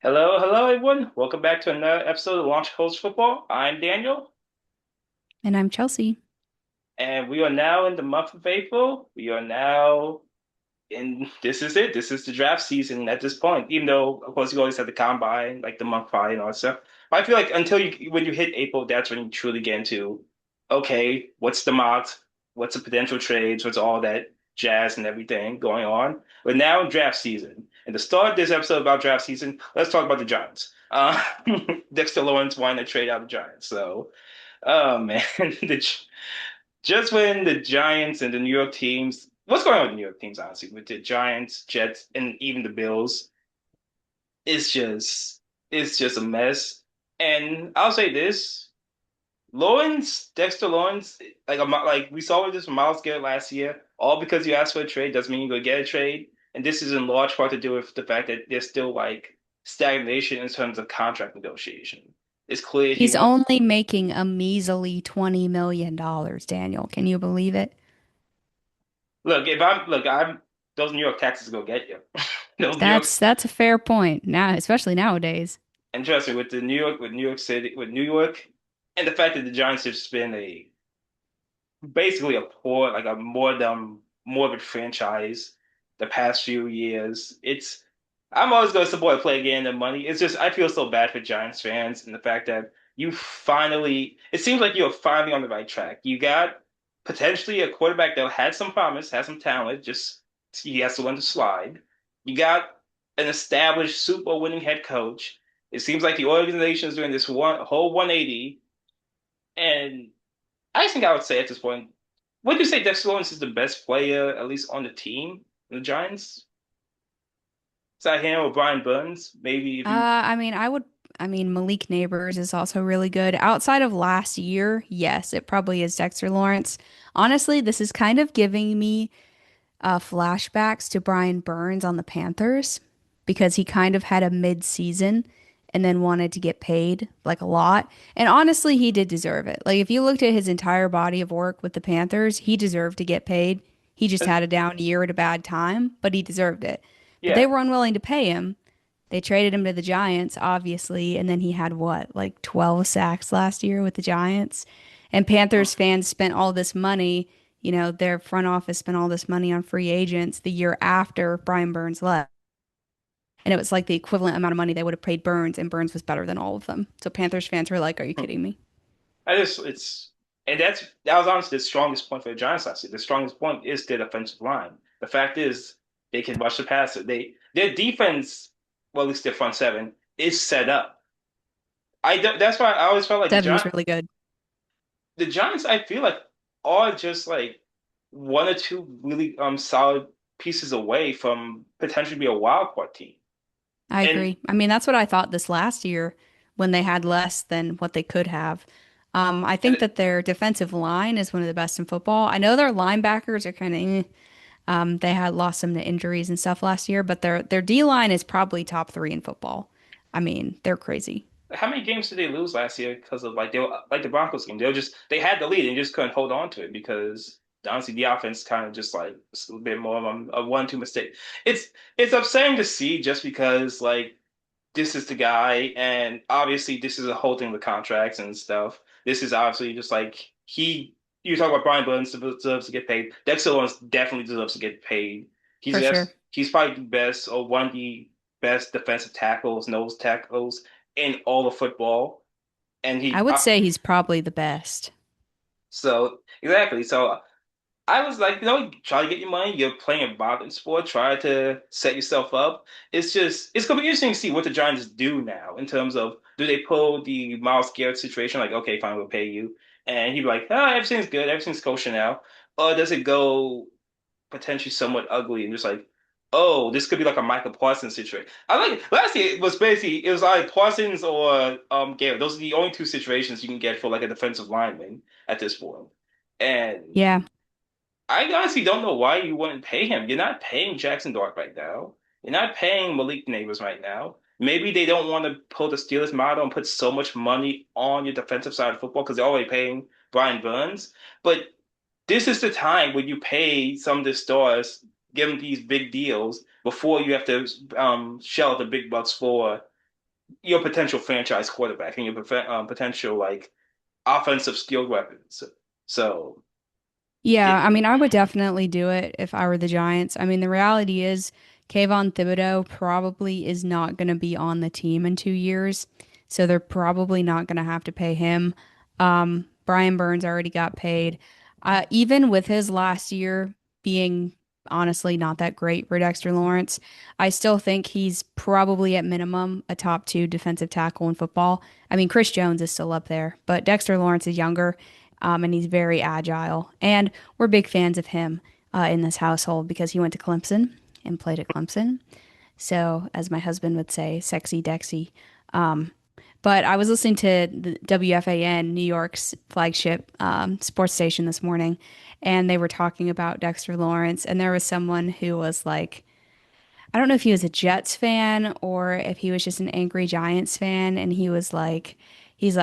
Hello, hello, everyone. Welcome back to another episode of Launch Coach Football. I'm Daniel, And I'm Chelsea. and we are now in the month of April. We are now in, this is it. This is the draft season at this point, even though, of course, you always have the combine, like the month prior and all that stuff. But I feel like when you hit April, that's when you truly get into, okay, what's the mock, what's the potential trades, what's all that jazz and everything going on. We're now in draft season. And to start this episode about draft season, let's talk about the Giants. Dexter Lawrence wanted to trade out the Giants. So, oh man, just when the Giants and the New York teams, what's going on with the New York teams, honestly, with the Giants, Jets, and even the Bills, it's just it's just a mess. And I'll say this, Dexter Lawrence, like we saw with this from Miles Garrett last year, all because you asked for a trade doesn't mean you're gonna get a trade. And this is in large part to do with the fact that there's still like stagnation in terms of contract negotiation. It's clear he He's wants only making a measly $20 million, Daniel. Can you believe it? I'm those New York taxes go get you. Those New York That's a fair point now, especially nowadays. And trust me, with New York City, with New York, and the fact that the Giants have just been a basically a poor, like a morbid franchise the past few years. I'm always going to support a play again the money. It's just I feel so bad for Giants fans and the fact that it seems like you're finally on the right track. You got potentially a quarterback that had some promise, has some talent, just he has to learn to slide. You got an established Super Bowl winning head coach. It seems like the organization is doing this whole 180, and I think I would say at this point, would you say Dexter Lawrence is the best player, at least on the team, the Giants? Is that him or Brian Burns? Maybe if you I mean, Malik Neighbors is also really good. Outside of last year, yes, it probably is Dexter Lawrence. Honestly, this is kind of giving me flashbacks to Brian Burns on the Panthers because he kind of had a mid-season and then wanted to get paid like a lot. And honestly, he did deserve it. Like if you looked at his entire body of work with the Panthers, he deserved to get paid. He just had a down year at a bad time, but he deserved it. But they yeah. were unwilling to pay him. They traded him to the Giants, obviously, and then he had what, like 12 sacks last year with the Giants. And Panthers fans spent all this money, their front office spent all this money on free agents the year after Brian Burns left. And it was like the equivalent amount of money they would have paid Burns, and Burns was better than all of them. So Panthers fans were like, "Are you kidding me?" I just it's and that was honestly the strongest point for the Giants last year. The strongest point is their defensive line. The fact is they can rush the passer. Their defense, well at least their front seven, is set up. That's why I always felt like Seven's really good. The Giants, I feel like, are just like one or two really solid pieces away from potentially be a wild card team. I And agree. I mean, that's what I thought this last year when they had less than what they could have. I and think that their defensive line is one of the best in football. I know their linebackers are kind of they had lost some to injuries and stuff last year, but their D line is probably top three in football. I mean, they're crazy. how many games did they lose last year because of like they were like the Broncos game? They had the lead and just couldn't hold on to it because honestly the offense kind of just like it's a bit more of a 1-2 mistake. It's it's upsetting to see just because like this is the guy, and obviously this is a whole thing with contracts and stuff. This is obviously just like you talk about Brian Burns deserves to get paid. Dexter Lawrence definitely deserves to get paid. For sure. He's probably the best or one of the best defensive tackles, nose tackles in all of football. And I would say he's probably the best. so exactly. So I was like, try to get your money. You're playing a modern sport. Try to set yourself up. It's gonna be interesting to see what the Giants do now in terms of do they pull the Miles Garrett situation, like, okay, fine, we'll pay you. And he'd be like, oh, everything's good, everything's kosher now. Or does it go potentially somewhat ugly and just like, oh, this could be like a Michael Parsons situation. I like last year it was like Parsons or Garrett. Those are the only two situations you can get for like a defensive lineman at this point. And Yeah. I honestly don't know why you wouldn't pay him. You're not paying Jackson Dart right now. You're not paying Malik Neighbors right now. Maybe they don't want to pull the Steelers model and put so much money on your defensive side of football because they're already paying Brian Burns. But this is the time when you pay some of the stars, give them these big deals before you have to shell out the big bucks for. your potential franchise quarterback and your potential like offensive skilled weapons. So Yeah, I mean, it, I would definitely do it if I were the Giants. I mean, the reality is Kayvon Thibodeau probably is not going to be on the team in 2 years, so they're probably not going to have to pay him. Brian Burns already got paid. Even with his last year being honestly not that great for Dexter Lawrence, I still think he's probably at minimum a top two defensive tackle in football. I mean, Chris Jones is still up there, but Dexter Lawrence is younger, and he's very agile. And we're big fans of him in this household because he went to Clemson and played at Clemson. So, as my husband would say, sexy Dexy. But I was listening to the WFAN, New York's flagship sports station this morning, and they were talking about Dexter Lawrence. And there was someone who was like, I don't know if he was a Jets fan or if he was just an angry Giants fan. And he's like,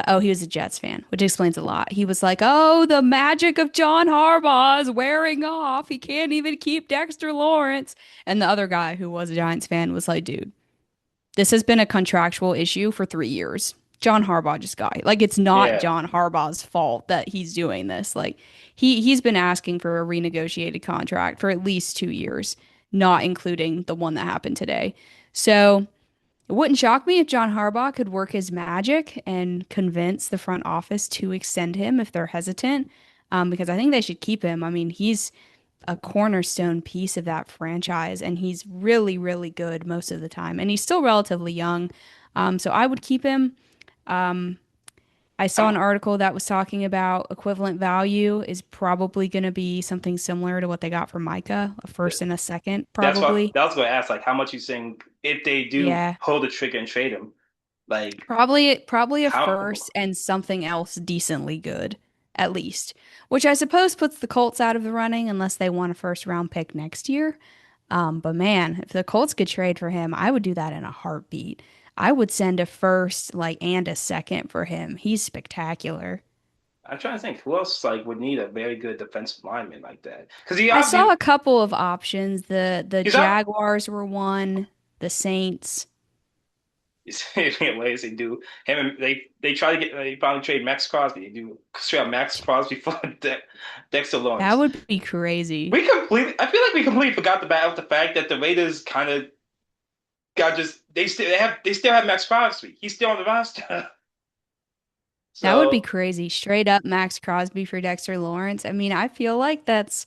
oh, he was a Jets fan, which explains a lot. He was like, oh, the magic of John Harbaugh is wearing off. He can't even keep Dexter Lawrence. And the other guy who was a Giants fan was like, dude, this has been a contractual issue for 3 years. John Harbaugh just got like it's not yeah, John Harbaugh's fault that he's doing this. Like he's been asking for a renegotiated contract for at least 2 years, not including the one that happened today. So it wouldn't shock me if John Harbaugh could work his magic and convince the front office to extend him if they're hesitant, because I think they should keep him. I mean, he's a cornerstone piece of that franchise, and he's really, really good most of the time. And he's still relatively young. So I would keep him. I saw I'm an article that was talking about equivalent value is probably going to be something similar to what they got for Micah, a first and a second, that's what probably. that was going to ask, like how much you think if they do Yeah. pull the trigger and trade him, like Probably a how first and something else decently good, at least. Which I suppose puts the Colts out of the running unless they want a first round pick next year. But man, if the Colts could trade for him, I would do that in a heartbeat. I would send a first, like, and a second for him. He's spectacular. I'm trying to think who else like would need a very good defensive lineman like that because I saw obviously a couple of options. The he's up. Jaguars were one, the Saints. Ways they do him and they try to get they finally trade Max Crosby. They do straight up Max Crosby for Dexter That Lawrence. would be crazy. We completely I feel like we completely forgot about the fact that the Raiders kind of got just they still have Max Crosby. He's still on the roster. That would be So crazy. Straight up Max Crosby for Dexter Lawrence. I mean, I feel like that's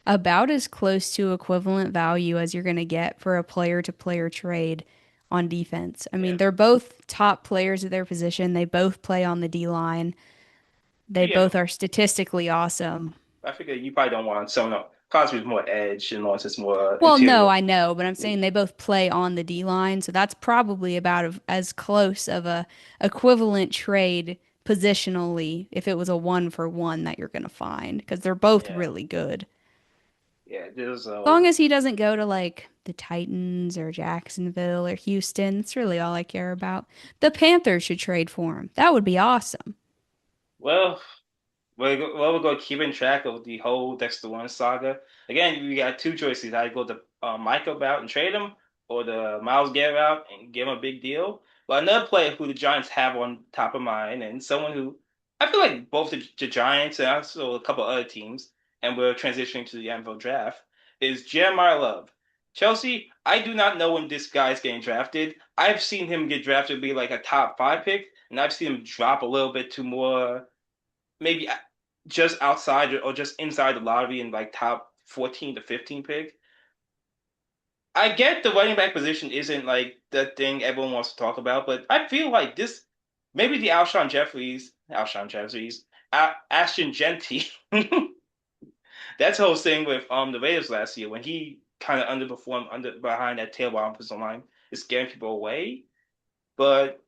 about as close to equivalent value as you're going to get for a player to player trade on defense. I mean, yeah, they're both top players at their position. They both play on the D line. They yeah. both are statistically awesome. I figure you probably don't want someone else. Crosby's more edge and Lawrence is more Well, no, interior. I know, but I'm saying they both play on the D line, so that's probably about as close of a equivalent trade positionally if it was a one for one that you're going to find because they're both Yeah, really good. yeah. There's As long as he doesn't go to like the Titans or Jacksonville or Houston, that's really all I care about. The Panthers should trade for him. That would be awesome. well. We're going keeping track of the whole Dexter Lawrence saga. Again, we got two choices: either go the Micah route and trade him, or the Miles Garrett route and give him a big deal. But another player who the Giants have on top of mind, and someone who I feel like both the Giants and also a couple other teams, and we're transitioning to the NFL draft, is Jeremiah Love. Chelsea, I do not know when this guy's getting drafted. I've seen him get drafted to be like a top five pick, and I've seen him drop a little bit to more maybe just outside or just inside the lottery in like top 14 to 15 pick. I get the running back position isn't like the thing everyone wants to talk about, but I feel like this maybe the Ashton Genty. That's the whole thing with the Raiders last year when he kind of underperformed under behind that tail offensive line. It's scaring people away. But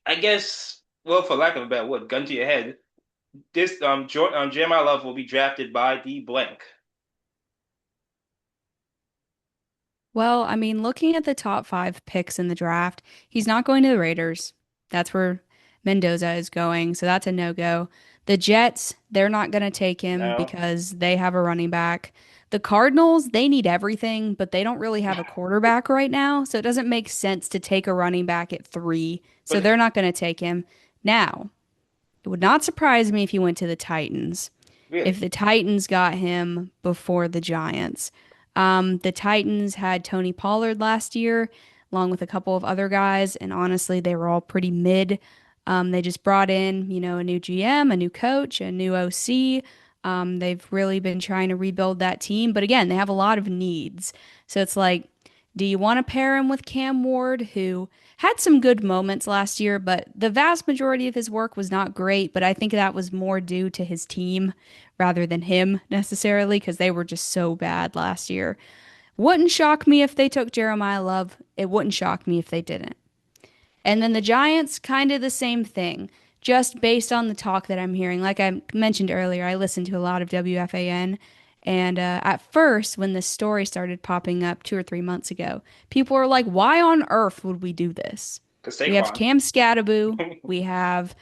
I guess, well, for lack of a better word, gun to your head, this Jeremiah Love will be drafted by the blank. Well, I mean, looking at the top five picks in the draft, he's not going to the Raiders. That's where Mendoza is going, so that's a no-go. The Jets, they're not going to take him No, because they have a running back. The Cardinals, they need everything, but they don't really have a quarterback right now, so it doesn't make sense to take a running back at 3. So But they're not going to take him. Now, it would not surprise me if he went to the Titans. If really, the Titans got him before the Giants. The Titans had Tony Pollard last year, along with a couple of other guys, and honestly, they were all pretty mid. They just brought in, a new GM, a new coach, a new OC. They've really been trying to rebuild that team, but again, they have a lot of needs. So it's like, do you want to pair him with Cam Ward, who had some good moments last year, but the vast majority of his work was not great. But I think that was more due to his team rather than him necessarily because they were just so bad last year. Wouldn't shock me if they took Jeremiah Love. It wouldn't shock me if they didn't. And then the Giants, kind of the same thing, just based on the talk that I'm hearing. Like I mentioned earlier, I listened to a lot of WFAN. And at first, when this story started popping up 2 or 3 months ago, people were like, why on earth would we do this? because We have Saquon. Cam Scatterbo, we have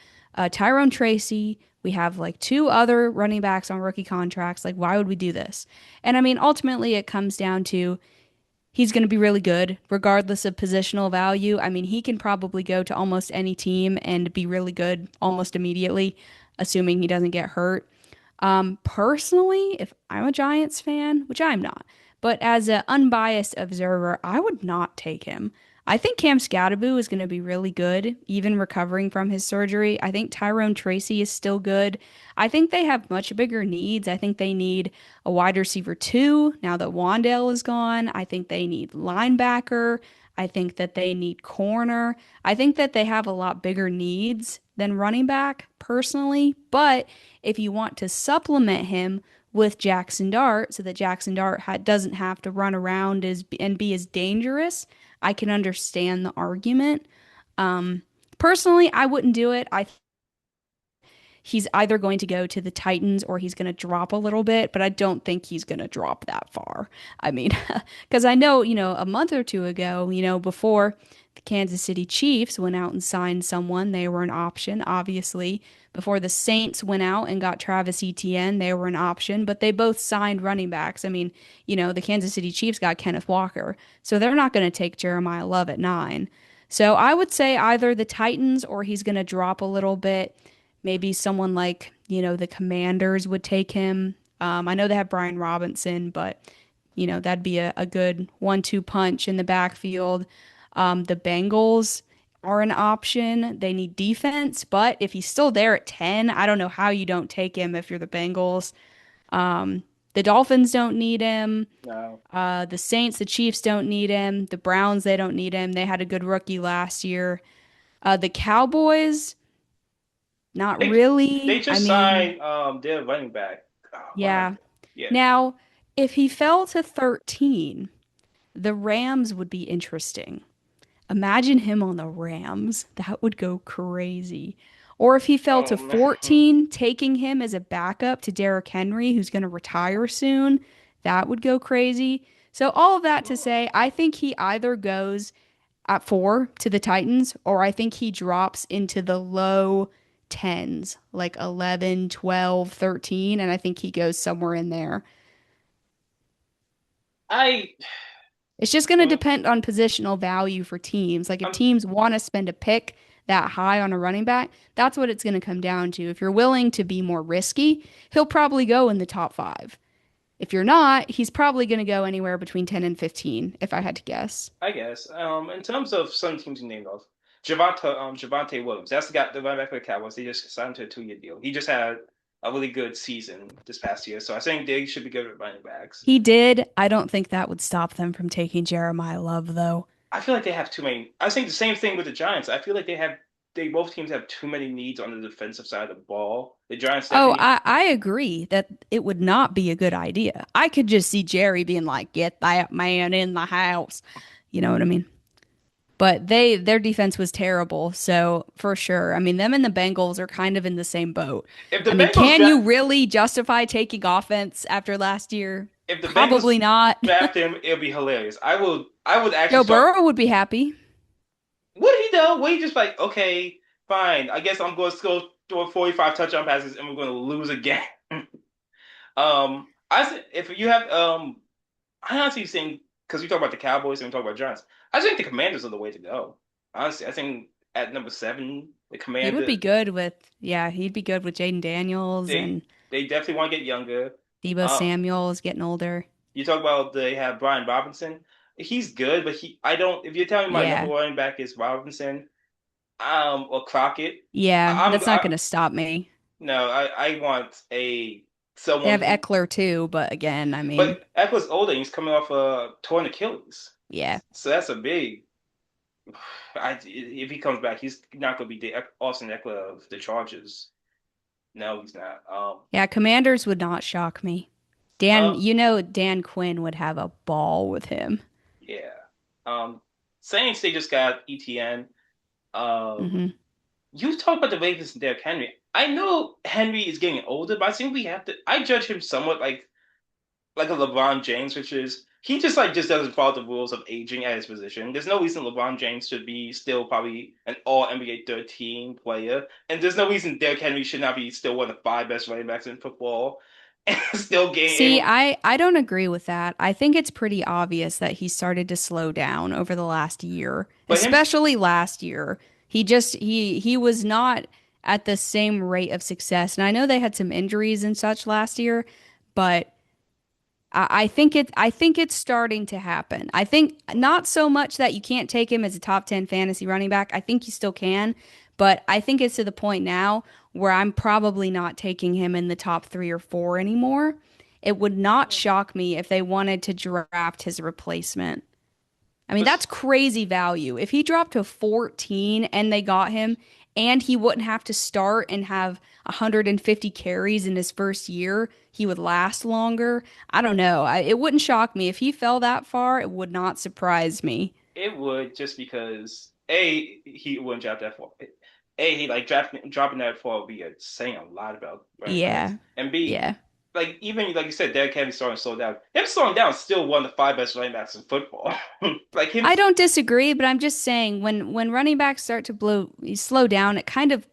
Tyrone Tracy, we have like 2 other running backs on rookie contracts. Like, why would we do this? And I mean, ultimately, it comes down to he's going to be really good regardless of positional value. I mean, he can probably go to almost any team and be really good almost immediately, assuming he doesn't get hurt. Personally, if I'm a Giants fan, which I'm not, but as an unbiased observer, I would not take him. I think Cam Scatterbo is going to be really good, even recovering from his surgery. I think Tyrone Tracy is still good. I think they have much bigger needs. I think they need a wide receiver 2 now that Wandale is gone. I think they need linebacker. I think that they need corner. I think that they have a lot bigger needs than running back personally, but if you want to supplement him with Jackson Dart so that Jackson Dart doesn't have to run around and be as dangerous, I can understand the argument. Personally, I wouldn't do it. He's either going to go to the Titans or he's going to drop a little bit, but I don't think he's going to drop that far. I mean, because I know, a month or two ago, before the Kansas City Chiefs went out and signed someone, they were an option, obviously. Before the Saints went out and got Travis Etienne, they were an option, but they both signed running backs. I mean, the Kansas City Chiefs got Kenneth Walker, so they're not going to take Jeremiah Love at 9. So I would say either the Titans or he's going to drop a little bit. Maybe someone like, the Commanders would take him. I know they have Brian Robinson, but, that'd be a good 1-2 punch in the backfield. The Bengals are an option. They need defense, but if he's still there at 10, I don't know how you don't take him if you're the Bengals. The Dolphins don't need him. No, The Saints, the Chiefs don't need him. The Browns, they don't need him. They had a good rookie last year. The Cowboys, not they really. they I just mean, signed their running back. Oh, wow. yeah. Yeah. Now, if he fell to 13, the Rams would be interesting. Imagine him on the Rams. That would go crazy. Or if he fell Oh to man. 14, taking him as a backup to Derrick Henry, who's going to retire soon, that would go crazy. So, all of that to say, I think he either goes at 4 to the Titans, or I think he drops into the low tens, like 11, 12, 13, and I think he goes somewhere in there. I It's just going to mm, depend on positional value for teams. Like if I'm teams want to spend a pick that high on a running back, that's what it's going to come down to. If you're willing to be more risky, he'll probably go in the top 5. If you're not, he's probably going to go anywhere between 10 and 15, if I had to guess. I guess. In terms of some teams you named off, Javante Williams. That's the running back for the Cowboys. They just signed to a 2-year deal. He just had a really good season this past year, so I think they should be good at running backs. He did. I don't think that would stop them from taking Jeremiah Love, though. I feel like they have too many. I think the same thing with the Giants. I feel like they both teams have too many needs on the defensive side of the ball. The Giants Oh, definitely. I agree that it would not be a good idea. I could just see Jerry being like, "Get that man in the house." You know what I mean? But their defense was terrible, so for sure. I mean, them and the Bengals are kind of in the same boat. If the I mean, Bengals can draft you really justify taking offense after last year? if the Bengals Probably not. draft him, it'll be hilarious. I would actually Joe start. Burrow would be happy. What did he do? What he just like? Okay, fine. I guess I'm going to go throw 45 touchdown passes, and we're going to lose again. I think if you have I honestly think because we talk about the Cowboys and we talk about Giants, I think the Commanders are the way to go. Honestly, I think at number seven, the He would Commander be good with, yeah, he'd be good with Jaden Daniels they and they definitely want to get younger. Debo Uh, Samuel's getting older. you talk about they have Brian Robinson. He's good, but he I don't. If you're telling me my number Yeah. one running back is Robinson, or Crockett, Yeah, I'm that's not going to stop me. no, I want a They someone have who. Eckler too, but again, I mean, But Eckler's older. He's coming off a torn Achilles, yeah. so that's a big. If he comes back, he's not going to be the Austin Eckler of the Chargers. No, he's not. Yeah, Commanders would not shock me. Uh, Dan Quinn would have a ball with him. yeah. Saints they just got ETN. Um, Hmm. you talk about the Ravens and Derrick Henry. I know Henry is getting older, but I think we have to. I judge him somewhat like a LeBron James, which is he just doesn't follow the rules of aging at his position. There's no reason LeBron James should be still probably an All NBA third team player, and there's no reason Derrick Henry should not be still one of the five best running backs in football, and still getting See, able. I don't agree with that. I think it's pretty obvious that he started to slow down over the last year, But him, especially last year. He was not at the same rate of success. And I know they had some injuries and such last year, but I think it's starting to happen. I think not so much that you can't take him as a top 10 fantasy running back. I think you still can, but I think it's to the point now where I'm probably not taking him in the top 3 or 4 anymore. It would not shock me if they wanted to draft his replacement. I mean, that's but crazy value. If he dropped to 14 and they got him and he wouldn't have to start and have 150 carries in his first year, he would last longer. I don't know. It wouldn't shock me. If he fell that far, it would not surprise me. it would just because A, he wouldn't drop that far. A, he like dropping that far would be saying a lot about running backs. Yeah. And B, Yeah. like even like you said, Derrick Henry starting to slow down. Him slowing down is still one of the five best running backs in football. like him, I don't disagree, but I'm just saying when running backs start to slow down, it kind of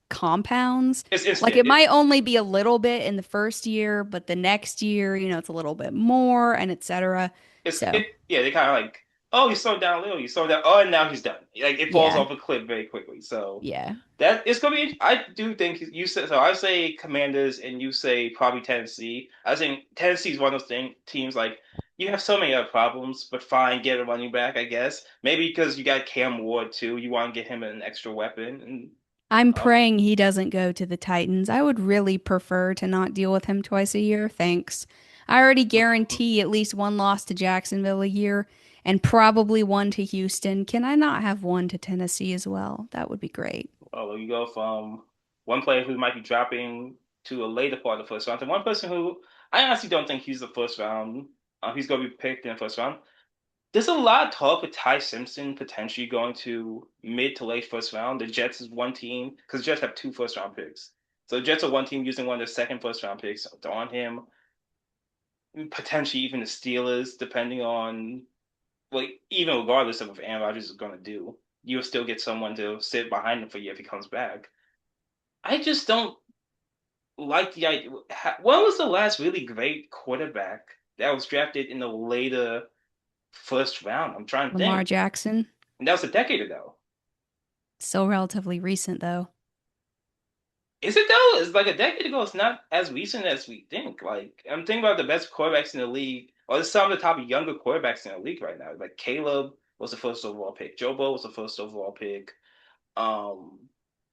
compounds. it's Like instant. it might only be a little bit in the first year, but the next year, it's a little bit more and etc. So, Yeah, they kind of like, oh, he slowed down a little, he slowed down, oh, and now he's done. Like it falls yeah. off a cliff very quickly. So Yeah. that it's gonna be. I do think you said so. I say Commanders, and you say probably Tennessee. I think Tennessee is one of those teams like you have so many other problems, but fine, get a running back, I guess. Maybe because you got Cam Ward too, you want to get him an extra weapon, and I'm uh, praying he doesn't go to the Titans. I would really prefer to not deal with him twice a year. Thanks. I already guarantee at least one loss to Jacksonville a year and probably one to Houston. Can I not have one to Tennessee as well? That would be great. well, you go from one player who might be dropping to a later part of the first round to one person who I honestly don't think he's the first round. He's going to be picked in the first round. There's a lot of talk with Ty Simpson potentially going to mid to late first round. The Jets is one team because the Jets have two first round picks. So the Jets are one team using one of their second first round picks on him. Potentially even the Steelers, depending on like even regardless of what Aaron Rodgers is going to do, you'll still get someone to sit behind him for you if he comes back. I just don't like the idea. When was the last really great quarterback that was drafted in the later first round? I'm trying to Lamar think. Jackson, And that was a decade ago. still relatively recent though. Is it though? It's like a decade ago. It's not as recent as we think. Like I'm thinking about the best quarterbacks in the league, or some of the top younger quarterbacks in the league right now. Like Caleb was the first overall pick. Joe Burrow was the first overall pick. Um,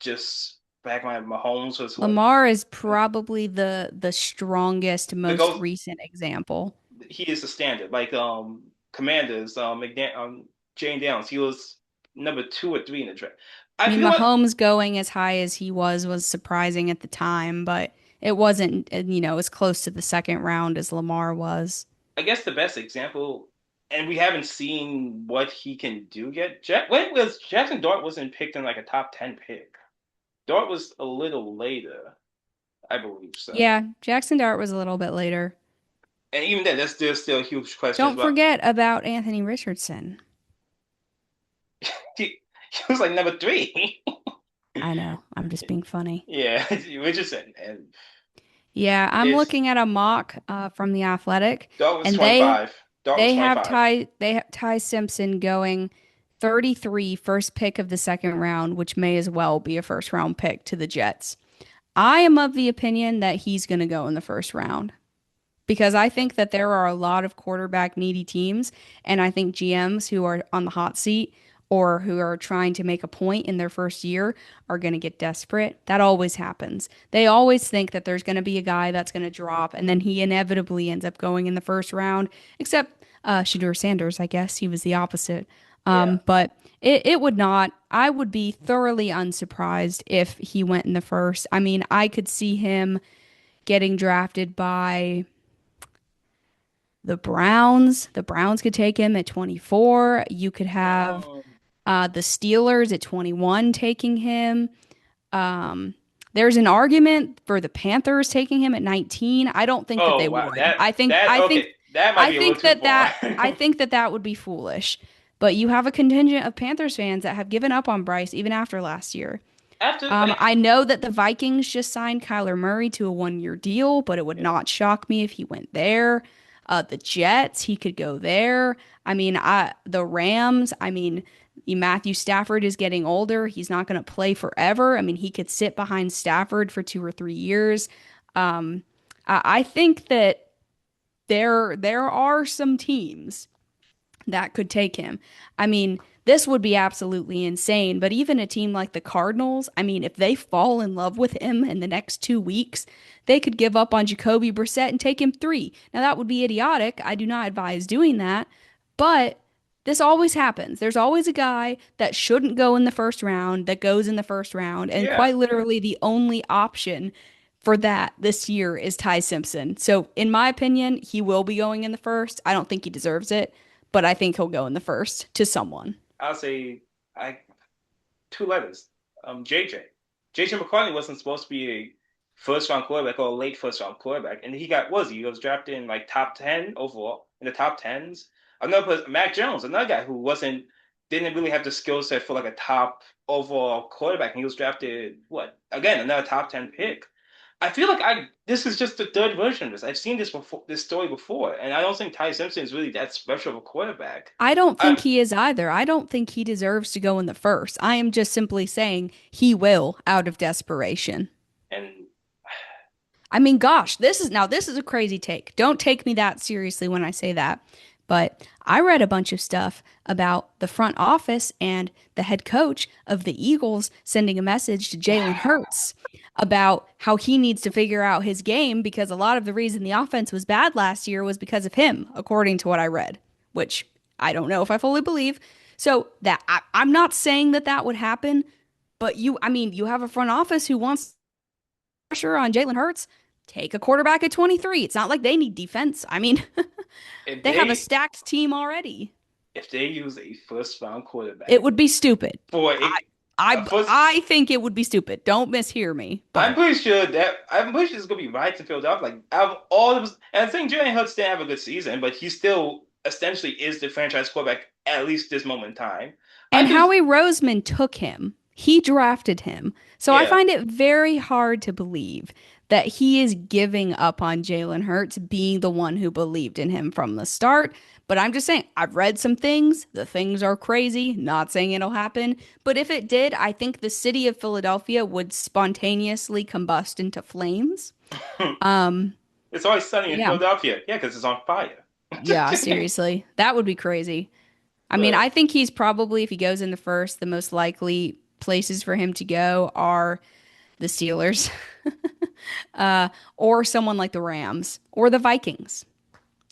just back when Mahomes was what Lamar is probably the strongest, the most goal. recent example. He is the standard. Like Commanders, Jane Downs. He was number two or three in the draft. I I mean, feel like Mahomes going as high as he was surprising at the time, but it wasn't, as close to the second round as Lamar was. I guess the best example, and we haven't seen what he can do yet. When was Jackson Dart wasn't picked in like a top 10 pick? Dart was a little later, I believe so. Yeah, Jackson Dart was a little bit later. And even then, there's still huge questions Don't about. forget about Anthony Richardson. He was like number three. I know, I'm just being funny. Yeah, Richardson, and Yeah, I'm Is looking at a mock from the Athletic, Dalton's and 25. Dalton's they have 25. Ty Simpson going 33 first pick of the second round, which may as well be a first round pick to the Jets. I am of the opinion that he's going to go in the first round because I think that there are a lot of quarterback needy teams, and I think GMs who are on the hot seat or who are trying to make a point in their first year are going to get desperate. That always happens. They always think that there's going to be a guy that's going to drop, and then he inevitably ends up going in the first round, except Shador Sanders, I guess. He was the opposite. Yeah. But it would not, I would be thoroughly unsurprised if he went in the first. I mean, I could see him getting drafted by the Browns. The Browns could take him at 24. You could have Um, the Steelers at 21 taking him. Um, there's an argument for the Panthers taking him at 19. I don't think that oh they wow. would. That that okay. That might I be a little think too that far. that would be foolish. But you have a contingent of Panthers fans that have given up on Bryce even after last year. After like I know that the Vikings just signed Kyler Murray to a 1 year deal, but it would yeah. not shock me if he went there. The Jets, he could go there. I mean, the Rams, I mean, Matthew Stafford is getting older. He's not going to play forever. I mean, he could sit behind Stafford for 2 or 3 years. Um, I think that there are some teams that could take him. I mean, this would be absolutely insane, but even a team like the Cardinals, I mean, if they fall in love with him in the next 2 weeks, they could give up on Jacoby Brissett and take him three. Now, that would be idiotic. I do not advise doing that, but this always happens. There's always a guy that shouldn't go in the first round that goes in the first round, and Yeah. quite literally the only option for that this year is Ty Simpson. So, in my opinion, he will be going in the first. I don't think he deserves it, but I think he'll go in the first to someone. I'll say I two letters. JJ. JJ McCartney wasn't supposed to be a first round quarterback or a late first round quarterback, and he got was he? He was drafted in like top 10 overall in the top tens. Another person, Mac Jones, another guy who wasn't didn't really have the skill set for like a top overall quarterback, and he was drafted what again another top 10 pick. I feel like I this is just the third version of this. I've seen this before, this story before, and I don't think Ty Simpson is really that special of a quarterback. I don't think I he is either. I don't think he deserves to go in the first. I am just simply saying he will out of desperation. and I mean, gosh, this is a crazy take. Don't take me that seriously when I say that. But I read a bunch of stuff about the front office and the head coach of the Eagles sending a message to Jalen Hurts about how he needs to figure out his game because a lot of the reason the offense was bad last year was because of him, according to what I read, which I don't know if I fully believe. So I'm not saying that that would happen, but I mean, you have a front office who wants pressure on Jalen Hurts. Take a quarterback at 23. It's not like they need defense. I mean, if they have a they stacked team already. if they use a first round It quarterback would be stupid. for I a first, I think it would be stupid. Don't mishear me. But I'm pretty sure it's gonna be right to Philadelphia. Like out of all of us, and I think Jalen Hurts didn't have a good season, but he still essentially is the franchise quarterback at least this moment in time. I and can Howie Roseman took him. He drafted him. So I yeah. find it very hard to believe that he is giving up on Jalen Hurts being the one who believed in him from the start. But I'm just saying, I've read some things. The things are crazy. Not saying it'll happen. But if it did, I think the city of Philadelphia would spontaneously combust into flames. Um, It's always sunny in yeah. Philadelphia. Yeah, because it's on fire. Yeah, seriously. That would be crazy. I mean, But I think he's probably, if he goes in the first, the most likely places for him to go are the Steelers, or someone like the Rams, or the Vikings,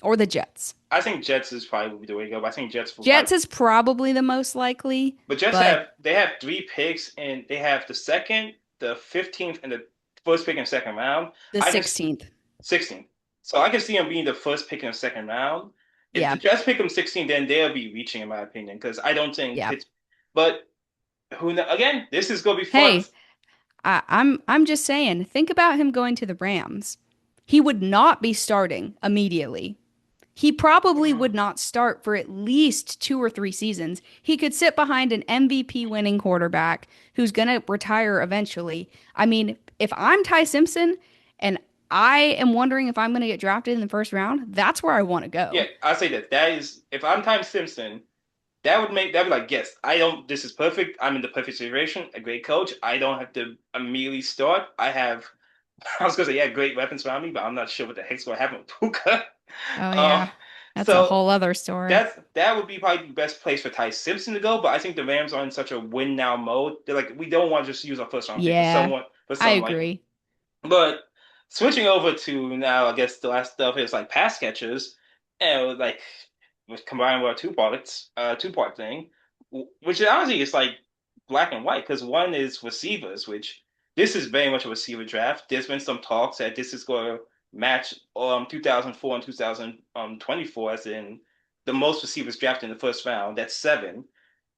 or the Jets. I think Jets is probably the way to go. But I think Jets will Jets probably. is probably the most likely, But Jets but have they have three picks and they have the second, the 15th, and the first pick in the second round. the I can 16th. 16th. So I can see him being the first pick in the second round. If the Yeah. Jets pick him 16, then they'll be reaching, in my opinion, because I don't think Yeah. Pitts. But who know, again? This is gonna be fun. Hey, I'm just saying, think about him going to the Rams. He would not be starting immediately. He probably would not start for at least 2 or 3 seasons. He could sit behind an MVP winning quarterback who's going to retire eventually. I mean, if I'm Ty Simpson and I am wondering if I'm going to get drafted in the first round. That's where I want to Yeah, go. I say that that is if I'm Ty Simpson, that would be like, yes, I don't. This is perfect. I'm in the perfect situation. A great coach. I don't have to immediately start. I have. I was gonna say yeah, great weapons around me, but I'm not sure what the heck's gonna happen with Puka. Oh Um, yeah. That's a so whole other story. that would be probably the best place for Ty Simpson to go. But I think the Rams are in such a win now mode. They're like, we don't want to just use our first round pick Yeah. for I someone like. agree. But switching over to now, I guess the last stuff is like pass catchers, and like with combined with our two part thing, which honestly is like black and white because one is receivers, which this is very much a receiver draft. There's been some talks that this is going to match 2004 and 2024 as in the most receivers drafted in the first round. That's seven.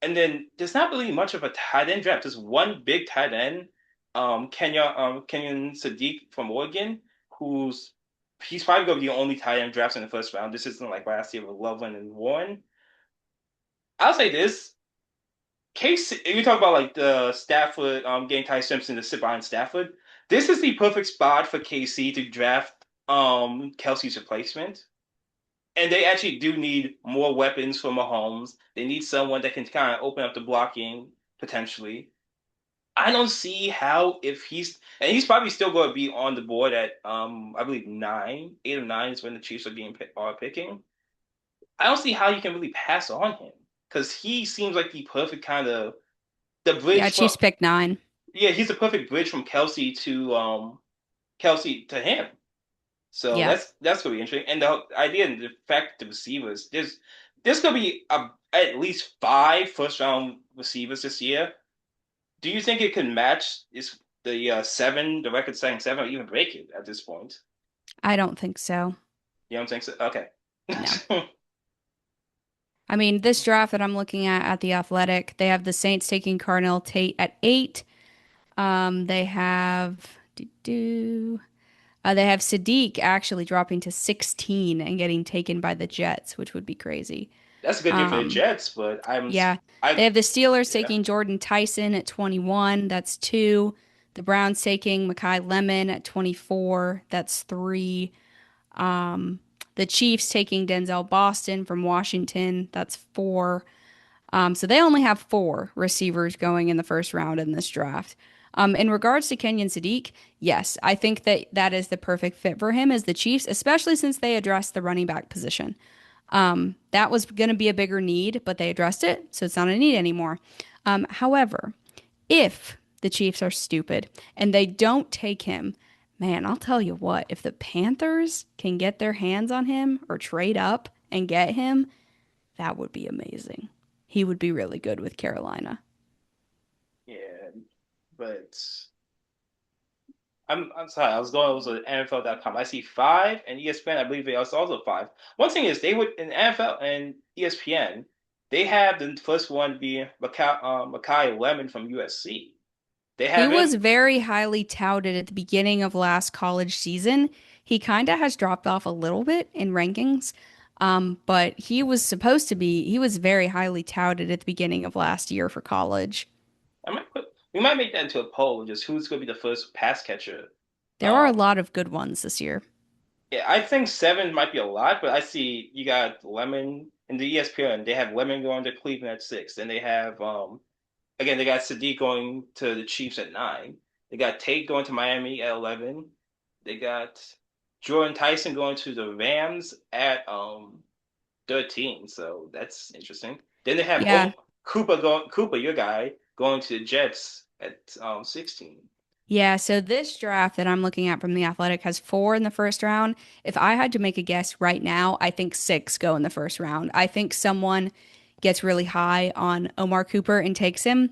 And then there's not really much of a tight end draft. There's one big tight end, Kenyon Sadiq from Oregon, who's he's probably going to be the only tight end drafts in the first round. This isn't like last year with Loveland and Warren. I'll say this: Case, you talk about like the Stafford getting Ty Simpson to sit behind Stafford. This is the perfect spot for KC to draft Kelsey's replacement. And they actually do need more weapons for Mahomes. They need someone that can kind of open up the blocking potentially. I don't see how if he's probably still going to be on the board at I believe 8 or 9 is when the Chiefs are picking. I don't see how you can really pass on him because he seems like the perfect kind of the Yeah, bridge from Chiefs pick 9. yeah, he's the perfect bridge from Kelsey to him. So Yeah. that's gonna be interesting. And the idea and the fact that the receivers there's gonna be at least five first round receivers this year. Do you think it can match is the record setting seven, or even break it at this point? I don't think so. You don't think so? Okay. No. I mean, this draft that I'm looking at The Athletic, they have the Saints taking Carnell Tate at 8. They have they have Sadiq actually dropping to 16 and getting taken by the Jets, which would be crazy. That's a good year for the Um, Jets, but yeah, they I have the Steelers yeah. taking Jordan Tyson at 21. That's 2. The Browns taking Makai Lemon at 24. That's 3. Um, the Chiefs taking Denzel Boston from Washington. That's 4. So they only have 4 receivers going in the first round in this draft. In regards to Kenyon Sadiq, yes, I think that that is the perfect fit for him as the Chiefs, especially since they addressed the running back position. That was going to be a bigger need, but they addressed it, so it's not a need anymore. However, if the Chiefs are stupid and they don't take him, man, I'll tell you what, if the Panthers can get their hands on him or trade up and get him, that would be amazing. He would be really good with Carolina. Yeah, but I'm sorry. I was going over to NFL.com. I see five, and ESPN. I believe they also five. One thing is they would in NFL and ESPN, they have the first one being Makai Lemon from USC. They He have was him. very highly touted at the beginning of last college season. He kind of has dropped off a little bit in rankings, but he was very highly touted at the beginning of last year for college. We might make that into a poll. Just who's going to be the first pass catcher. There are a Um, lot of good ones this year. yeah, I think seven might be a lot, but I see you got Lemon in the ESPN. They have Lemon going to Cleveland at six. Then they have again they got Sadiq going to the Chiefs at nine. They got Tate going to Miami at 11. They got Jordan Tyson going to the Rams at 13. So that's interesting. Then they have Yeah. Cooper, your guy, going to the Jets at 16. Yeah, so this draft that I'm looking at from The Athletic has 4 in the first round. If I had to make a guess right now, I think 6 go in the first round. I think someone gets really high on Omar Cooper and takes him.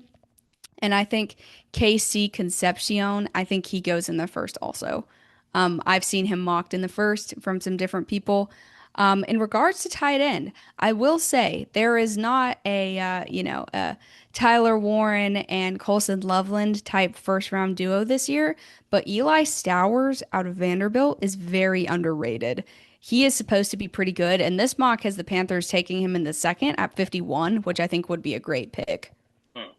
And I think KC Concepcion, I think he goes in the first also. I've seen him mocked in the first from some different people. In regards to tight end, I will say there is not a Tyler Warren and Colson Loveland type first round duo this year, but Eli Stowers out of Vanderbilt is very underrated. He is supposed to be pretty good, and this mock has the Panthers taking him in the second at 51, which I think would be a great pick. Hmm.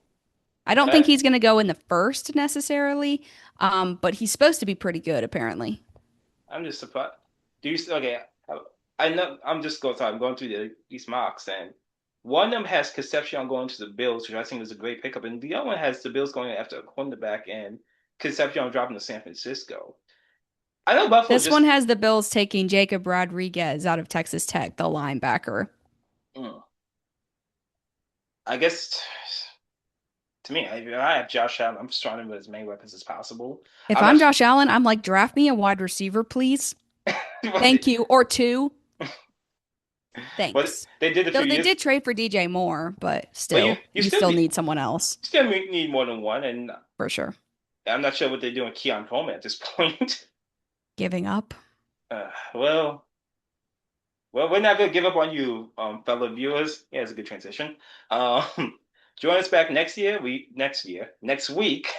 I don't think Okay. he's going to go in the first necessarily, but he's supposed to be pretty good, apparently. I'm just surprised. Do you okay? I know I'm just going. Sorry, I'm going through these mocks, and one of them has Concepcion going to the Bills, which I think is a great pickup, and the other one has the Bills going after a cornerback and Concepcion dropping to San Francisco. I know Buffalo This one just. has the Bills taking Jacob Rodriguez out of Texas Tech, the linebacker. Mm, I guess to me, I have Josh Allen. I'm just trying to have as many weapons as possible. If I'm I'm not. Josh Allen, I'm like, draft me a wide receiver, please. What Thank you. Or two. what Thanks. they did a Though few they years. did trade for DJ Moore, but Well, you still, you you still still need need someone else still need more than one, and for sure. I'm not sure what they're doing with Keon Coleman at this point. Giving up. Well, we're not gonna give up on you, fellow viewers. Yeah, it's a good transition. Um, join us back next week.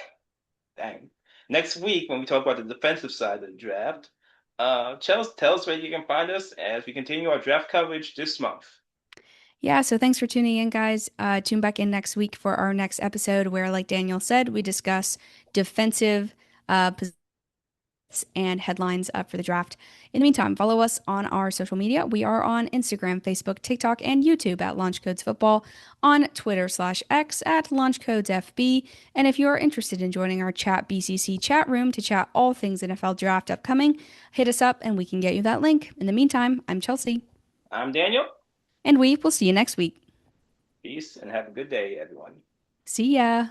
Dang, next week when we talk about the defensive side of the draft. Tell us where you can find us as we continue our draft coverage this month. Yeah, so thanks for tuning in, guys. Tune back in next week for our next episode where, like Daniel said, we discuss defensive positions and headlines up for the draft. In the meantime, follow us on our social media. We are on Instagram, Facebook, TikTok, and YouTube at Launch Codes Football, on Twitter/X at Launch Codes FB. And if you are interested in joining our Chat BCC chat room to chat all things NFL draft upcoming, hit us up and we can get you that link. In the meantime, I'm Chelsea, I'm Daniel. and we will see you next week. Peace and have a good day, everyone. See ya.